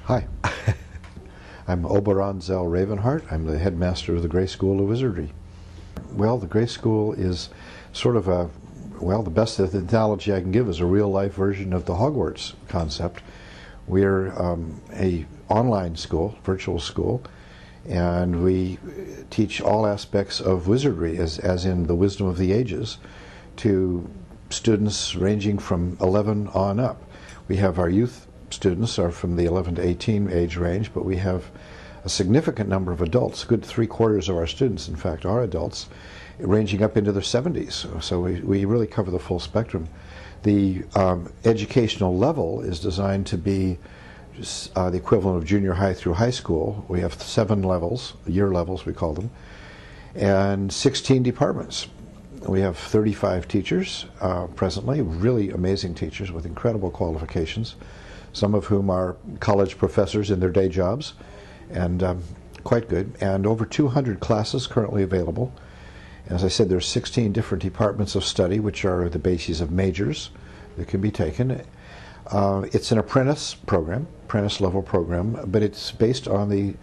Hi, I'm Oberon Zell Ravenheart. I'm the headmaster of the Gray School of Wizardry. Well, the Gray School is sort of the best analogy I can give is a real-life version of the Hogwarts concept. We're a online school, virtual school, and we teach all aspects of wizardry, as in the wisdom of the ages, to students ranging from 11 on up. We have our youth students are from the 11 to 18 age range, but we have a significant number of adults. A good 3/4 of our students, in fact, are adults, ranging up into their 70s. So we really cover the full spectrum. The educational level is designed to be the equivalent of junior high through high school. We have 7 levels, year levels we call them, and 16 departments. We have 35 teachers presently, really amazing teachers with incredible qualifications, some of whom are college professors in their day jobs, and quite good. And over 200 classes currently available. As I said, there's 16 different departments of study, which are the bases of majors that can be taken. It's an apprentice program, apprentice level program, but it's based on the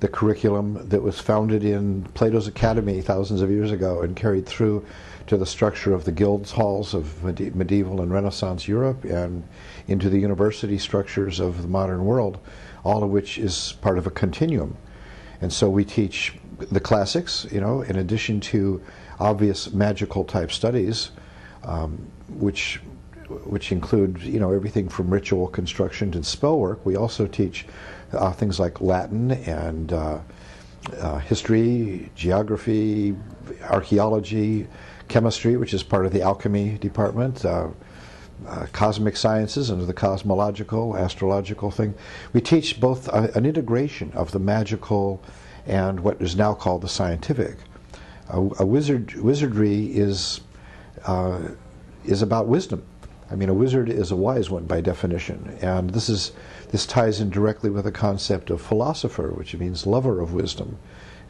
curriculum that was founded in Plato's Academy thousands of years ago and carried through to the structure of the guilds halls of medieval and Renaissance Europe and into the university structures of the modern world, all of which is part of a continuum. And so we teach the classics, you know, in addition to obvious magical type studies, which include, you know, everything from ritual construction to spell work. We also teach things like Latin and history, geography, archaeology, chemistry, which is part of the alchemy department, cosmic sciences under the cosmological, astrological thing. We teach both an integration of the magical and what is now called the scientific. Wizardry is about wisdom. I mean, a wizard is a wise one by definition, and this ties in directly with the concept of philosopher, which means lover of wisdom.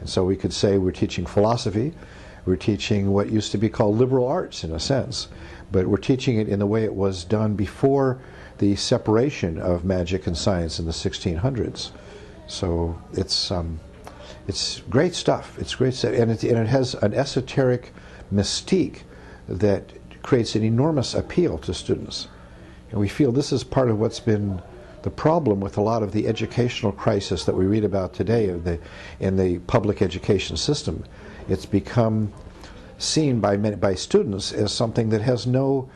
And so we could say we're teaching philosophy, we're teaching what used to be called liberal arts in a sense, but we're teaching it in the way it was done before the separation of magic and science in the 1600s. So it's great stuff. It's great stuff, and it has an esoteric mystique that creates an enormous appeal to students. And we feel this is part of what's been the problem with a lot of the educational crisis that we read about today in the public education system. It's become seen by students as something that has no,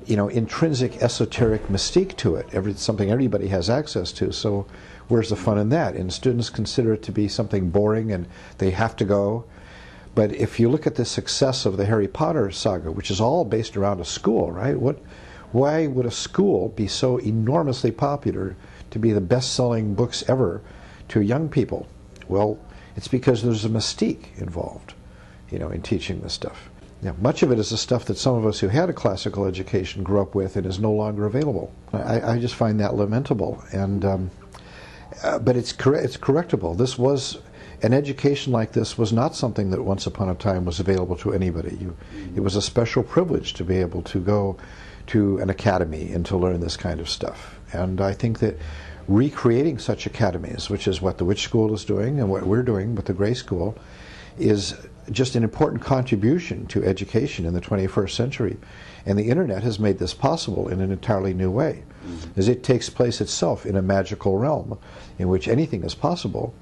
you know, intrinsic esoteric mystique to it. Something everybody has access to. So where's the fun in that? And students consider it to be something boring, and they have to go. But if you look at the success of the Harry Potter saga, which is all based around a school, right? Why would a school be so enormously popular to be the best-selling books ever to young people? Well, it's because there's a mystique involved, you know, in teaching this stuff. Now, much of it is the stuff that some of us who had a classical education grew up with and is no longer available. I just find that lamentable, and but it's correctable. An education like this was not something that once upon a time was available to anybody. It was a special privilege to be able to go to an academy and to learn this kind of stuff. And I think that recreating such academies, which is what the Witch School is doing and what we're doing with the Gray School, is just an important contribution to education in the 21st century. And the internet has made this possible in an entirely new way, as it takes place itself in a magical realm in which anything is possible.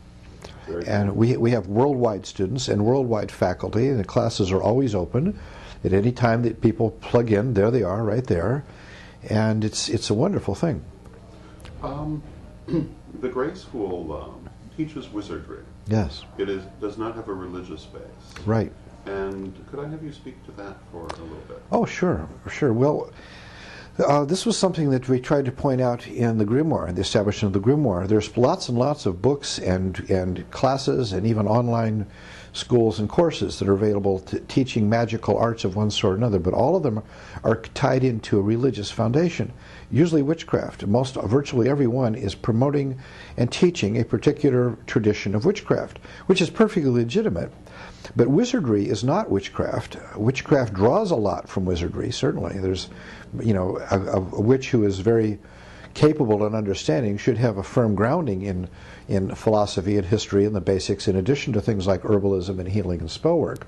And we have worldwide students and worldwide faculty, and the classes are always open. At any time that people plug in, there they are, right there. And it's a wonderful thing. The Gray School teaches wizardry. Yes. Does not have a religious base. Right. And could I have you speak to that for a little bit? Oh, sure. Well, this was something that we tried to point out in the grimoire, the establishment of the grimoire. There's lots and lots of books and classes and even online schools and courses that are available teaching magical arts of one sort or another, but all of them are tied into a religious foundation, usually witchcraft. Virtually every one is promoting and teaching a particular tradition of witchcraft, which is perfectly legitimate. But wizardry is not witchcraft. Witchcraft draws a lot from wizardry, certainly. There's, you know, a witch who is very capable and understanding should have a firm grounding in philosophy and history and the basics, in addition to things like herbalism and healing and spell work.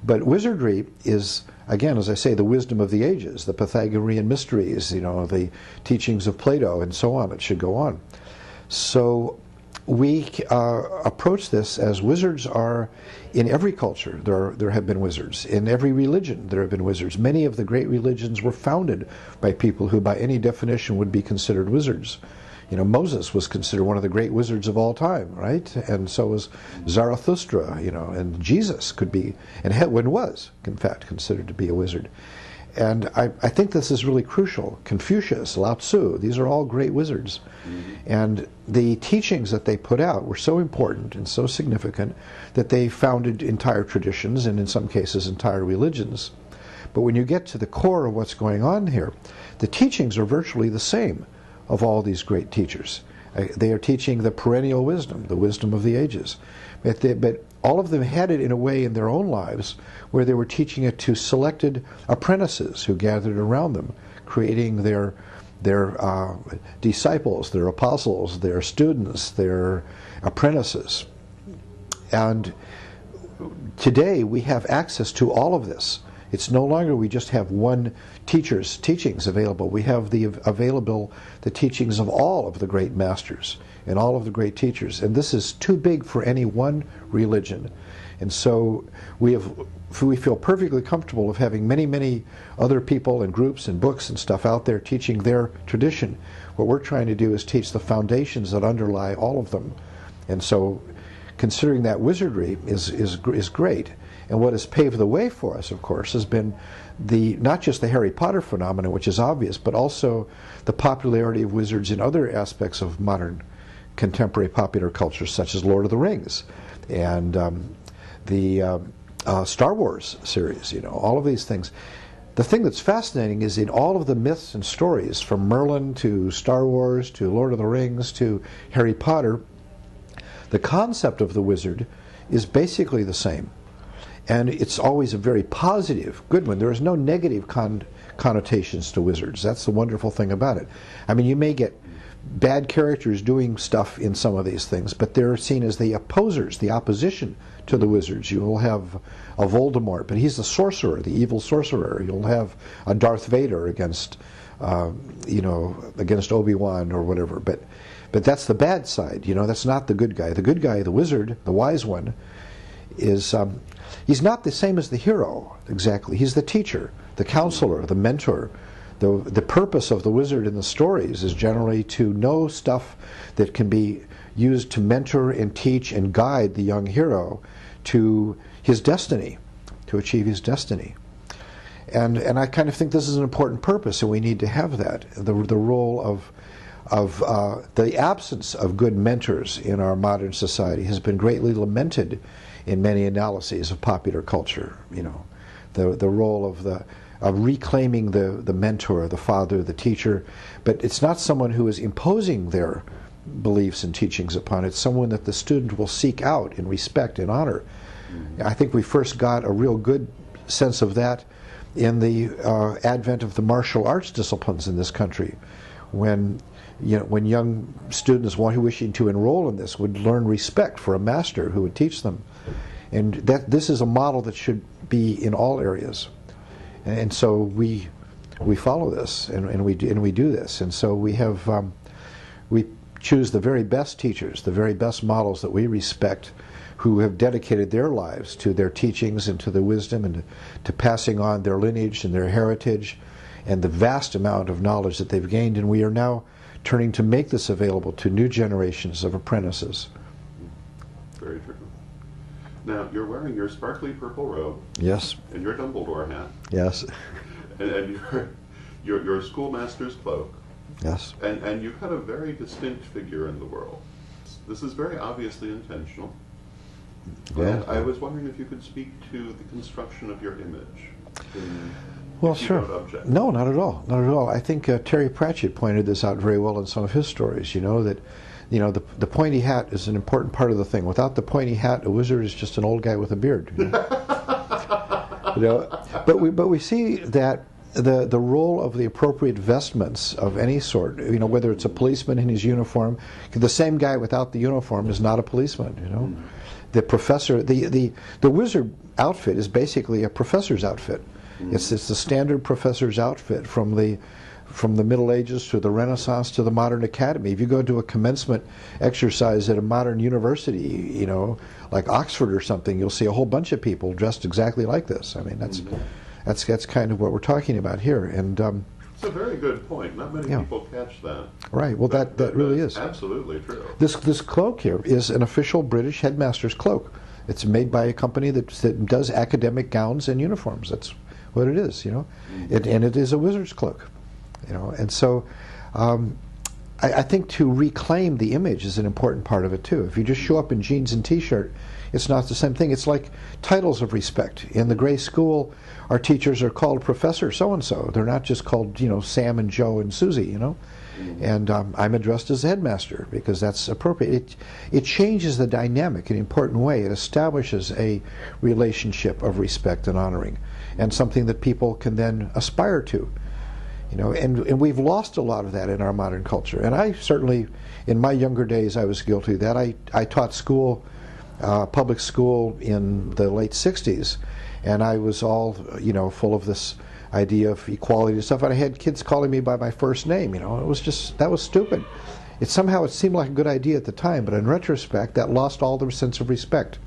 But wizardry is, again, as I say, the wisdom of the ages, the Pythagorean mysteries, the teachings of Plato, and so on. It should go on. So we approach this as wizards are in every culture. There have been wizards. In every religion there have been wizards. Many of the great religions were founded by people who by any definition would be considered wizards. Moses was considered one of the great wizards of all time, right? And so was Zarathustra, and Jesus could be, and was, in fact, considered to be a wizard. And I think this is really crucial. Confucius, Lao Tzu, these are all great wizards. And the teachings that they put out were so important and so significant that they founded entire traditions and in some cases entire religions. But when you get to the core of what's going on here, the teachings are virtually the same of all these great teachers. They are teaching the perennial wisdom, the wisdom of the ages. But all of them had it in a way in their own lives where they were teaching it to selected apprentices who gathered around them, creating their disciples, their apostles, their students, their apprentices. And today we have access to all of this. It's no longer we just have one teacher's teachings available. We have the teachings of all of the great masters and all of the great teachers. And this is too big for any one religion. And so we feel perfectly comfortable of having many, many other people and groups and books and stuff out there teaching their tradition. What we're trying to do is teach the foundations that underlie all of them. And so considering that wizardry is great. And what has paved the way for us, of course, has been not just the Harry Potter phenomenon, which is obvious, but also the popularity of wizards in other aspects of modern contemporary popular culture, such as Lord of the Rings and the Star Wars series, all of these things. The thing that's fascinating is in all of the myths and stories, from Merlin to Star Wars to Lord of the Rings to Harry Potter, the concept of the wizard is basically the same. And it's always a very positive, good one. There is no negative connotations to wizards. That's the wonderful thing about it. I mean, you may get bad characters doing stuff in some of these things, but they're seen as the opposers, the opposition to the wizards. You will have a Voldemort, but he's the sorcerer, the evil sorcerer. You'll have a Darth Vader against Obi-Wan or whatever. But that's the bad side. That's not the good guy. The good guy, the wizard, the wise one, is he's not the same as the hero exactly. He's the teacher, the counselor, the mentor. The purpose of the wizard in the stories is generally to know stuff that can be used to mentor and teach and guide the young hero to his destiny, to achieve his destiny. And I kind of think this is an important purpose, and we need to have that. The role of the absence of good mentors in our modern society has been greatly lamented in many analyses of popular culture. The role of reclaiming the mentor, the father, the teacher, but it's not someone who is imposing their beliefs and teachings upon it. It's someone that the student will seek out and respect and honor. I think we first got a real good sense of that in the advent of the martial arts disciplines in this country, when young students wishing to enroll in this would learn respect for a master who would teach them. And this is a model that should be in all areas. And so we follow this, and we do this. And so we choose the very best teachers, the very best models that we respect, who have dedicated their lives to their teachings and to the wisdom and to passing on their lineage and their heritage and the vast amount of knowledge that they've gained. And we are now turning to make this available to new generations of apprentices. Very true. Now, you're wearing your sparkly purple robe. Yes. And your Dumbledore hat. Yes. And your schoolmaster's cloak. Yes. And you've had a very distinct figure in the world. This is very obviously intentional. Yeah. I was wondering if you could speak to the construction of your image. Well, sure. No, not at all. Not at all. I think Terry Pratchett pointed this out very well in some of his stories. The pointy hat is an important part of the thing. Without the pointy hat, a wizard is just an old guy with a beard. But we see that the role of the appropriate vestments of any sort, whether it's a policeman in his uniform, the same guy without the uniform is not a policeman. The professor, the wizard outfit is basically a professor's outfit. It's the standard professor's outfit from the Middle Ages to the Renaissance to the modern academy. If you go to a commencement exercise at a modern university, like Oxford or something, you'll see a whole bunch of people dressed exactly like this. I mean, that's kind of what we're talking about here. And it's a very good point. Not many people catch that. Right. Well, that really is absolutely true. This cloak here is an official British headmaster's cloak. It's made by a company that does academic gowns and uniforms. That's what it is, and it is a wizard's cloak, And so, I think to reclaim the image is an important part of it too. If you just show up in jeans and T-shirt, it's not the same thing. It's like titles of respect. In the Gray School, our teachers are called Professor so-and-so. They're not just called, Sam and Joe and Susie, And I'm addressed as the headmaster because that's appropriate. It changes the dynamic in an important way. It establishes a relationship of respect and honoring, and something that people can then aspire to. And we've lost a lot of that in our modern culture. And I certainly, in my younger days, I was guilty of that. I taught school, public school in the late 60s, and I was all, full of this idea of equality and stuff. And I had kids calling me by my first name, It was just, that was stupid. It seemed like a good idea at the time, but in retrospect, that lost all their sense of respect.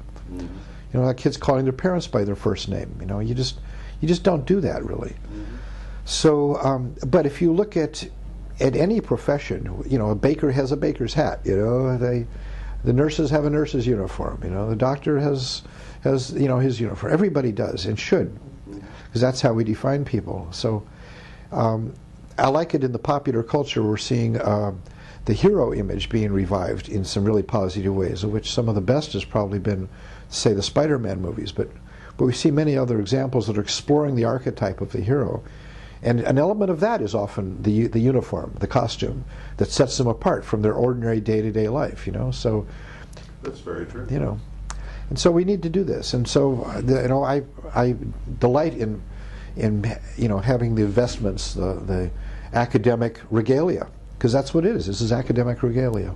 Like kids calling their parents by their first name, you just don't do that, really. So, but if you look at any profession, a baker has a baker's hat. The nurses have a nurse's uniform. The doctor has his uniform. Everybody does and should, because that's how we define people. So, I like it in the popular culture. We're seeing the hero image being revived in some really positive ways, of which some of the best has probably been, say, the Spider-Man movies. But we see many other examples that are exploring the archetype of the hero. And an element of that is often the uniform, the costume, that sets them apart from their ordinary day-to-day life. So that's very true. And so we need to do this. And so I delight in having the vestments, the academic regalia, because that's what it is. This is academic regalia.